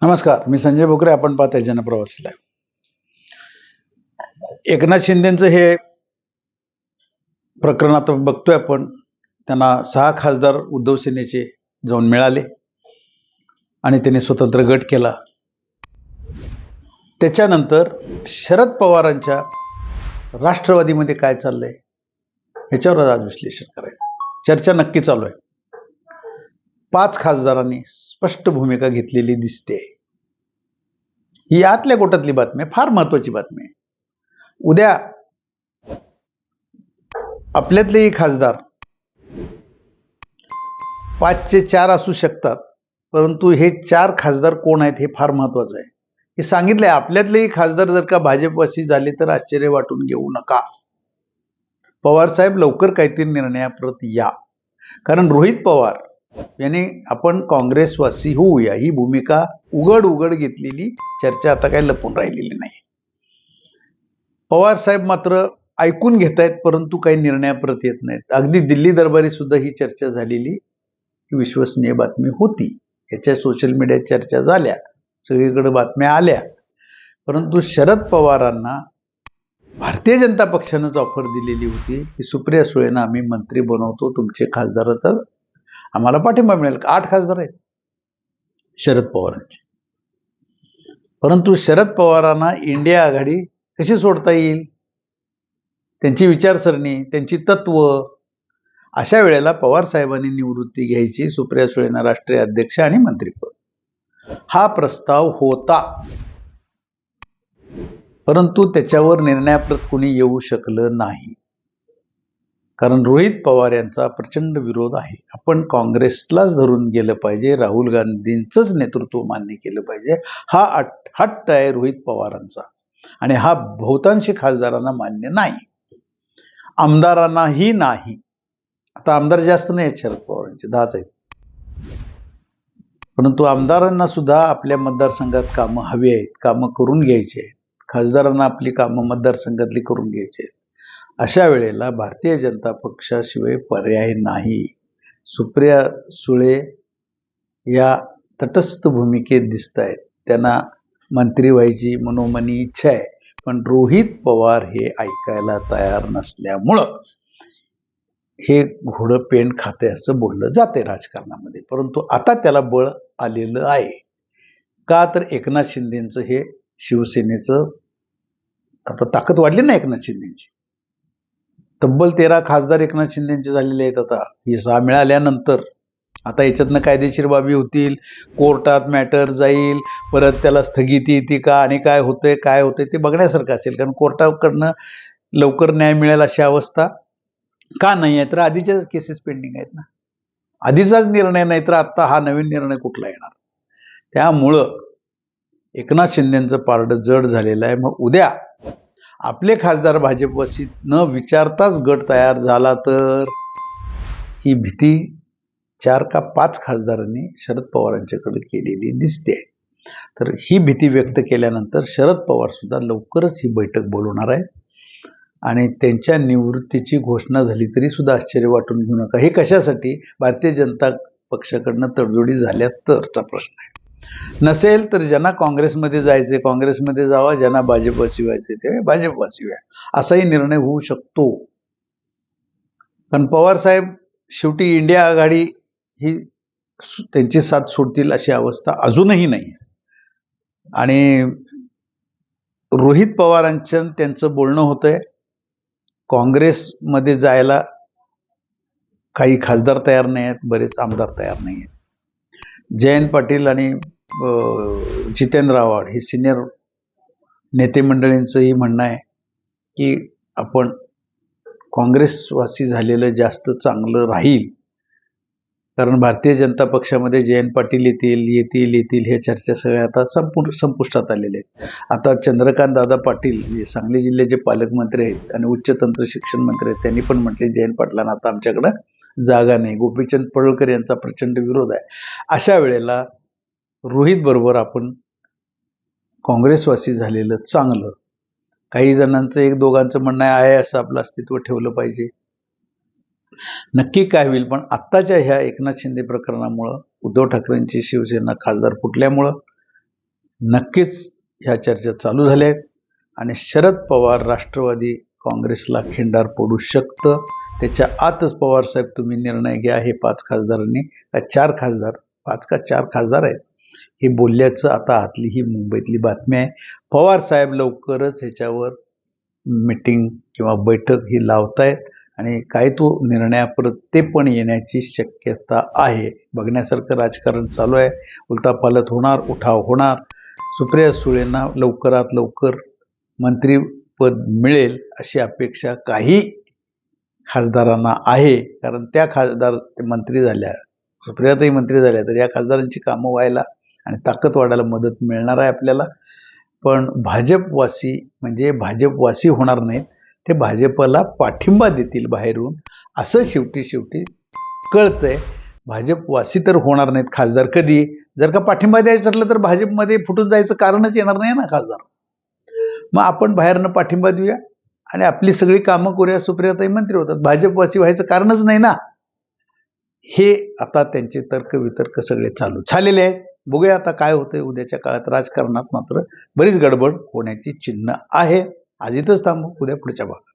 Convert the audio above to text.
नमस्कार, मी संजय भोकरे. आपण पाहताय जनप्रवास लाईव्ह. एकनाथ शिंदेचं हे प्रकरण आता बघतोय आपण. त्यांना 6 खासदार उद्धव सेनेचे जाऊन मिळाले आणि त्यांनी स्वतंत्र गट केला. त्याच्यानंतर शरद पवारांच्या राष्ट्रवादीमध्ये काय चाललंय याच्यावर आज विश्लेषण करायचं. चर्चा नक्की चालू आहे. 5 खासदारांनी स्पष्ट भूमिका घेतलेली दिसते. ही आतल्या गोटातली बातमी आहे, फार महत्वाची बातमी आहे. उद्या आपल्यातलेही खासदार 5चे 4 असू शकतात, परंतु हे 4 खासदार कोण आहेत हे फार महत्वाचं आहे. हे सांगितलंय, आपल्यातलेही खासदार जर का भाजपवासी झाले तर आश्चर्य वाटून घेऊ नका. पवार साहेब लवकर काहीतरी निर्णयाप्रत या. कारण रोहित पवार यांनी आपण काँग्रेसवासी होऊया ही भूमिका उघड घेतलेली चर्चा आता काही लपून राहिलेली नाही. पवार साहेब मात्र ऐकून घेतायत, परंतु काही निर्णयाप्रत येत नाहीत. अगदी दिल्ली दरबारी सुद्धा ही चर्चा झालेली विश्वसनीय बातमी होती. याच्या सोशल मीडियात चर्चा झाल्या, सगळीकडे बातम्या आल्या. परंतु शरद पवारांना भारतीय जनता पक्षानंच ऑफर दिलेली होती की सुप्रिया सुळेंना आम्ही मंत्री बनवतो, तुमचे खासदाराचा आम्हाला पाठिंबा मिळेल. 8 खासदार आहेत शरद पवारांचे. परंतु शरद पवारांना इंडिया आघाडी कशी सोडता येईल, त्यांची विचारसरणी, त्यांची तत्व. अशा वेळेला पवार साहेबांनी निवृत्ती घ्यायची, सुप्रिया सुळेंना राष्ट्रीय अध्यक्ष आणि मंत्रिपद हा प्रस्ताव होता. परंतु त्याच्यावर निर्णयाप्रत कोणी येऊ शकलं नाही, कारण रोहित पवार यांचा प्रचंड विरोध आहे. आपण काँग्रेसलाच धरून गेलं पाहिजे, राहुल गांधींचंच नेतृत्व मान्य केलं पाहिजे, हा हट्ट आहे रोहित पवारांचा. आणि हा बहुतांशी खासदारांना मान्य नाही, आमदारांनाही नाही. आता आमदार जास्त नाही आहेत शरद पवारांचे, 10च आहेत. परंतु आमदारांना सुद्धा आपल्या मतदारसंघात कामं हवी आहेत, कामं करून घ्यायची आहेत. खासदारांना आपली कामं मतदारसंघातली करून घ्यायची आहेत. अशा वेळेला भारतीय जनता पक्षाशिवाय पर्याय नाही. सुप्रिया सुळे या तटस्थ भूमिकेत दिसत आहेत. त्यांना मंत्री व्हायची मनोमनी इच्छा आहे, पण रोहित पवार हे ऐकायला तयार नसल्यामुळं हे घोडं पेंड खाते असं बोललं जाते राजकारणामध्ये. परंतु आता त्याला बळ आलेलं आहे. का तर एकनाथ शिंदेचं हे शिवसेनेचं आता ताकद वाढली ना एकनाथ शिंदेची. तब्बल 13 खासदार एकनाथ शिंदेचे झालेले आहेत. आता हे 6 मिळाल्यानंतर आता याच्यातनं कायदेशीर बाबी होतील, कोर्टात मॅटर जाईल, परत त्याला स्थगिती येते का आणि काय होतंय ते बघण्यासारखं असेल. कारण कोर्टाकडनं लवकर न्याय मिळेल अशी अवस्था का नाही आहे, तर आधीच्याच केसेस पेंडिंग आहेत ना. आधीचाच निर्णय नाही तर आता हा नवीन निर्णय कुठला येणार. त्यामुळं एकनाथ शिंदेचं पारडं जड झालेलं आहे. मग उद्या आपले खासदार भाजपवासी न विचारताच गट तयार झाला तर ही भीती 4 का 5 खासदारांनी शरद पवारांच्याकडे केलेली दिसते. तर ही भीती व्यक्त केल्यानंतर शरद पवार सुद्धा लवकरच ही बैठक बोलवणार आहेत आणि त्यांच्या निवृत्तीची घोषणा झाली तरी सुद्धा आश्चर्य वाटून घेऊ नका. हे कशासाठी, भारतीय जनता पक्षाकडनं तडजोडी झाल्या तरचा प्रश्न आहे. नसेल तर ज्यांना काँग्रेसमध्ये जायचे काँग्रेसमध्ये जावा, ज्यांना भाजपवासी व्हायचे ते भाजपवासी व्हा, असाही निर्णय होऊ शकतो. कारण पवार साहेब शेवटी इंडिया आघाडी ही त्यांची साथ सोडतील अशी अवस्था अजूनही नाही. आणि रोहित पवारांचं त्यांचं बोलणं होतंय, काँग्रेसमध्ये जायला काही खासदार तयार नाही आहेत, बरेच आमदार तयार नाही आहेत. जयंत पाटील आणि जितेंद्र आव्हाड हे सिनियर नेते मंडळींचंही म्हणणं आहे की आपण काँग्रेसवासी झालेलं जास्त चांगलं राहील. कारण भारतीय जनता पक्षामध्ये जयंत पाटील येतील हे चर्चा सगळ्या आता संपुष्टात आलेले आहेत. आता चंद्रकांत दादा पाटील जे सांगली जिल्ह्याचे पालकमंत्री आहेत आणि उच्च तंत्र शिक्षण मंत्री आहेत, त्यांनी पण म्हटले जयंत पाटलांना आता आमच्याकडं जागा नाही. गोपीचंद पडळकर यांचा प्रचंड विरोध आहे. अशा वेळेला रोहित बरोबर आपण काँग्रेसवासी झालेलं चांगलं. काही जणांचं 1-2 म्हणणं आहे असं आपलं अस्तित्व ठेवलं पाहिजे. नक्की काय होईल, पण आत्ताच्या ह्या एकनाथ शिंदे प्रकरणामुळं, उद्धव ठाकरेंची शिवसेना खासदार फुटल्यामुळं नक्कीच ह्या चर्चा चालू झाल्या आहेत आणि शरद पवार राष्ट्रवादी काँग्रेसला खिंडार पडू शकतं. त्याच्या आतच पवारसाहेब तुम्ही निर्णय घ्या, हे 5 खासदारांनी 4 खासदार 5 का 4 खासदार आहेत हे बोलल्याचं आता आतली ही मुंबईतली बातमी आहे. पवारसाहेब लवकरच ह्याच्यावर मीटिंग किंवा बैठक ही लावतायत आणि काय तो निर्णयापर्यंत ते पण येण्याची शक्यता आहे. बघण्यासारखं राजकारण चालू आहे. उलथापालथ होणार, उठाव होणार. सुप्रिया सुळेंना लवकरात लवकर मंत्रीपद मिळेल अशी अपेक्षा काही खासदारांना आहे, कारण त्या खासदार मंत्री झाल्या, सुप्रियाताई मंत्री झाल्या, तर या खासदारांची कामं व्हायला आणि ताकद वाढायला मदत मिळणार आहे आपल्याला. पण भाजपवासी म्हणजे भाजपवासी होणार नाहीत, ते भाजपला पाठिंबा देतील बाहेरून, असं शेवटी कळतंय. भाजपवासी तर होणार नाहीत खासदार कधी. जर का पाठिंबा द्यायचं ठरलं तर भाजपमध्ये फुटून जायचं कारणच येणार नाही ना खासदार. मग आपण बाहेरनं पाठिंबा देऊया आणि आपली सगळी कामं करूया, सुप्रियाताई मंत्री होतात. भाजपवासी व्हायचं कारणच नाही ना. हे आता त्यांचे तर्क सगळे चालू झालेले आहेत. बघूया आता काय होतंय उद्याच्या काळात. राजकारणात मात्र बरीच गडबड होण्याची चिन्ह आहे. आज इथंच थांबू, उद्या पुढच्या भागात.